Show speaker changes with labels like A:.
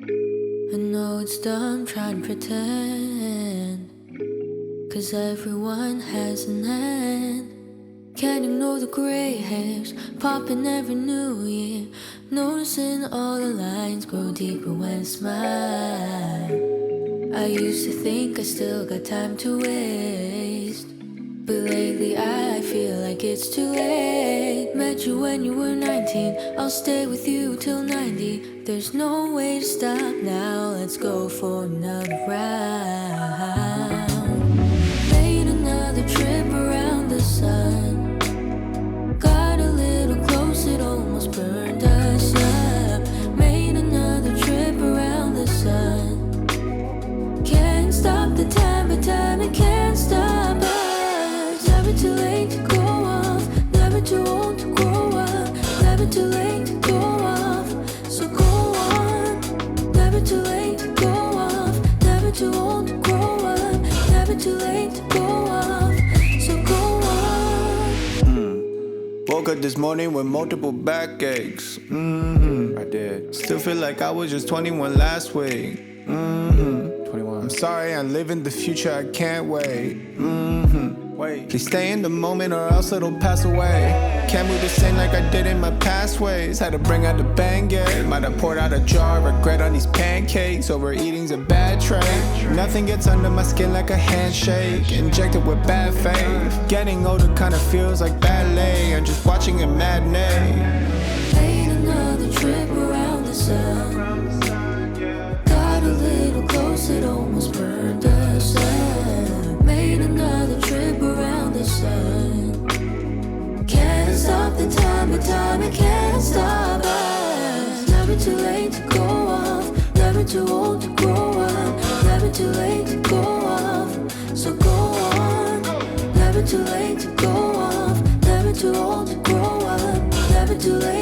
A: I know it's dumb trying to pretend, 'cause everyone has an end. Can't ignore the gray hairs popping every new year, noticing all the lines grow deeper when I smile. I used to think I still got time to waste, but lately I feel like it's too late. Met you when you were 19, I'll stay with you till 90. There's no way to stop now, let's go for another round. Made another trip around the sun, got a little close, it almost burned us up. Made another trip around the sun, can't stop the time, but time it can't stop us. Never too late to go off, never too old to grow up, never too late to go off, so go on. Never too late to go off, never too old to grow up, never too late to go off, so go on.
B: Woke up this morning with multiple backaches. I did. Still feel like I was just 21 last week. 21. I'm sorry, I'm living the future, I can't wait. Wait. Please stay in the moment or else it'll pass away. Can't move the same like I did in my past ways. Had to bring out the Bengay. Might have poured out a jar, regret on these pancakes. Overeating's a bad trait. Nothing gets under my skin like a handshake. Injected with bad faith. Getting older kinda feels like ballet. I'm just watching a matinee.
A: Made another trip around the sun, got a little close, it almost burned us up. Made another trip around the sun, can't stop the time, but time it can't stop us. Never too late to go off, never too old to grow up, never too late to go off, so go on. Never too late to go off, never too old to grow up, never too late